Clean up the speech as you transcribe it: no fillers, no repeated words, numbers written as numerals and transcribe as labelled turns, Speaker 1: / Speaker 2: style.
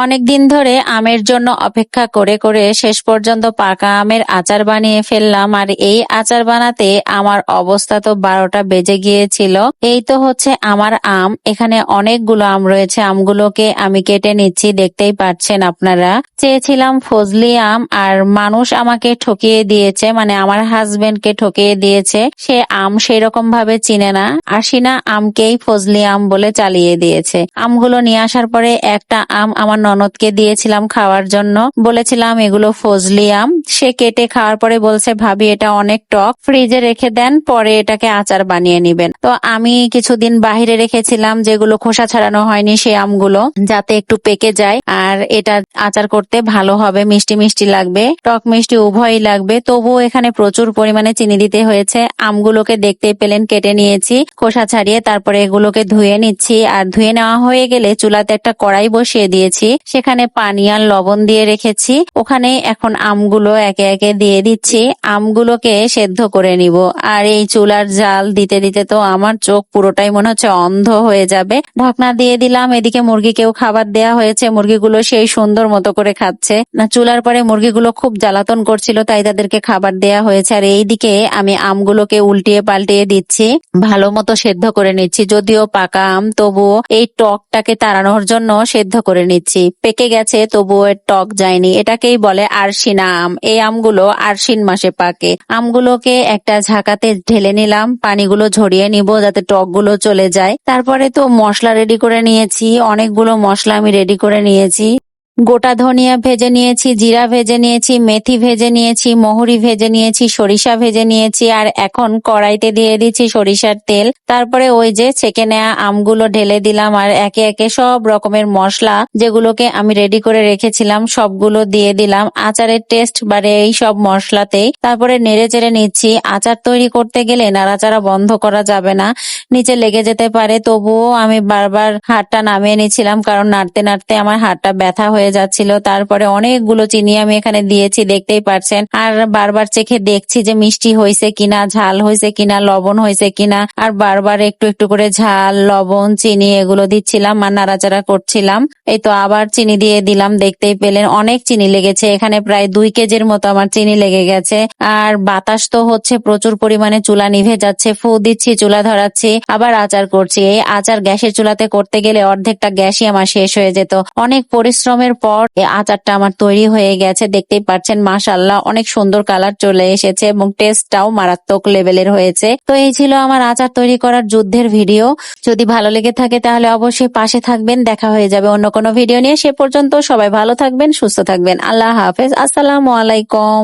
Speaker 1: অনেকদিন ধরে আমের জন্য অপেক্ষা করে করে শেষ পর্যন্ত পাকা আমের আচার বানিয়ে ফেললাম। আর এই আচার বানাতে আমার অবস্থা তো 12টা বেজে গিয়েছিল। এই তো হচ্ছে আমার আম, এখানে অনেকগুলো আম রয়েছে, আমগুলোকে আমি কেটে নিচ্ছি, দেখতেই পাচ্ছেন আপনারা। চেয়েছিলাম ফজলি আম, আর মানুষ আমাকে ঠকিয়ে দিয়েছে, মানে আমার হাজবেন্ডকে ঠকিয়ে দিয়েছে। সে আম সেই রকম ভাবে চিনে না, আশিনা আমকেই ফজলি আম বলে চালিয়ে দিয়েছে। আমগুলো নিয়ে আসার পরে একটা আম আমার ননদকে দিয়েছিলাম খাওয়ার জন্য, বলেছিলাম এগুলো ফজলি আম। সে কেটে খাওয়ার পরে বলছে, ভাবি এটা অনেক টক, ফ্রিজে রেখে দেন, পরে এটাকে আচার বানিয়ে নিবেন। তো আমি কিছুদিন বাহিরে রেখেছিলাম, যেগুলো খোসা ছাড়ানো হয়নি সেই আমগুলো, যাতে একটু পেকে যায় আর এটা আচার করতে ভালো হবে, মিষ্টি মিষ্টি লাগবে, টক মিষ্টি উভয়ই লাগবে। তবুও এখানে প্রচুর পরিমাণে চিনি দিতে হয়েছে। আমগুলোকে দেখতে পেলেন কেটে নিয়েছি খোসা ছাড়িয়ে, তারপরে এগুলোকে ধুয়ে নিচ্ছি। আর ধুয়ে নেওয়া হয়ে গেলে চুলাতে একটা কড়াই বসিয়ে দিয়েছি, সেখানে পানি আর লবণ দিয়ে রেখেছি। ওখানে এখন আমগুলো একে একে দিয়ে দিচ্ছি, আমগুলোকে সেদ্ধ করে নিব। আর এই চুলার জাল দিতে দিতে তো আমার চোখ পুরোটাই মনে হচ্ছে অন্ধ হয়ে যাবে। ঢাকনা দিয়ে দিলাম। এদিকে মুরগিকেও খাবার দেয়া হয়েছে, মুরগিগুলো সেই সুন্দর মতো করে খাচ্ছে। চুলার পরে মুরগিগুলো খুব জ্বালাতন করছিল, তাই তাদেরকে খাবার দেয়া হয়েছে। আর এইদিকে আমি আমগুলোকে উল্টিয়ে পাল্টিয়ে দিচ্ছি, ভালো মতো সেদ্ধ করে নিচ্ছি। যদিও পাকা আম, তবুও এই টকটাকে তাড়ানোর জন্য সেদ্ধ করে নিচ্ছি। পেকে গেছে তবুও এর টক যায়নি, এটাকেই বলে আরশিনা আম। এই আমগুলো আরশিন মাসে পাকে। আমগুলোকে একটা ঝাঁকাতে ঢেলে নিলাম, পানিগুলো ঝরিয়ে নিব যাতে টকগুলো চলে যায়। তারপরে তো মশলা রেডি করে নিয়েছি, অনেকগুলো মশলা আমি রেডি করে নিয়েছি। গোটা ধনিয়া ভেজে নিয়েছি, জিরা ভেজে নিয়েছি, মেথি ভেজে নিয়েছি, মহুরি ভেজে নিয়েছি, সরিষা ভেজে নিয়েছি। আর এখন কড়াইতে দিয়ে দিচ্ছি সরিষার তেল। তারপরে ওই যে ছেঁকে নেওয়া আমগুলো ঢেলে দিলাম, আর একে একে সব রকমের মশলা যেগুলোকে আমি রেডি করে রেখেছিলাম সবগুলো দিয়ে দিলাম। আচারের টেস্ট বাড়ে এই সব মশলাতেই। তারপরে নেড়ে চেড়ে নিচ্ছি। আচার তৈরি করতে গেলে নাড়াচাড়া বন্ধ করা যাবে না, নিচে লেগে যেতে পারে। তবুও আমি বারবার হাতটা নামিয়ে নিচ্ছিলাম, কারণ নাড়তে নাড়তে আমার হাতটা ব্যথা হয়ে যাচ্ছিল। তারপরে অনেকগুলো চিনি আমি এখানে দিয়েছি, দেখতেই পাচ্ছেন। আর বারবার চেখে দেখছি যে মিষ্টি হয়েছে কিনা, ঝাল হয়েছে কিনা, লবণ হয়েছে কিনা। আর বারবার একটু একটু করে ঝাল, লবণ, চিনি এগুলো দিচ্ছিলাম আর নাড়াচাড়া করছিলাম। এই তো আবার চিনি দিয়ে দিলাম, দেখতেই পেলেন অনেক চিনি লেগেছে, এখানে প্রায় 2 কেজির মতো আমার চিনি লেগে গেছে। আর বাতাস তো হচ্ছে প্রচুর পরিমাণে, চুলা নিভে যাচ্ছে, ফু দিচ্ছি, চুলা ধরাচ্ছি, আবার আচার করছি। এই আচার গ্যাসের চুলাতে করতে গেলে অর্ধেকটা গ্যাসই আমার শেষ হয়ে যেত। অনেক পরিশ্রমের পর এই আচারটা আমার তৈরি হয়ে গেছে, দেখতেই পাচ্ছেন। মাশাআল্লাহ, অনেক সুন্দর কালার চলে এসেছে এবং টেস্টটাও মারাত্মক লেভেলের হয়েছে। তো এই ছিল আমার আচার তৈরি করার যুদ্ধের ভিডিও। যদি ভালো লেগে থাকে তাহলে অবশ্যই পাশে থাকবেন। দেখা হয়ে যাবে অন্য কোনো ভিডিও নিয়ে। সে পর্যন্ত সবাই ভালো থাকবেন, সুস্থ থাকবেন। আল্লাহ হাফেজ, আসসালামু আলাইকুম।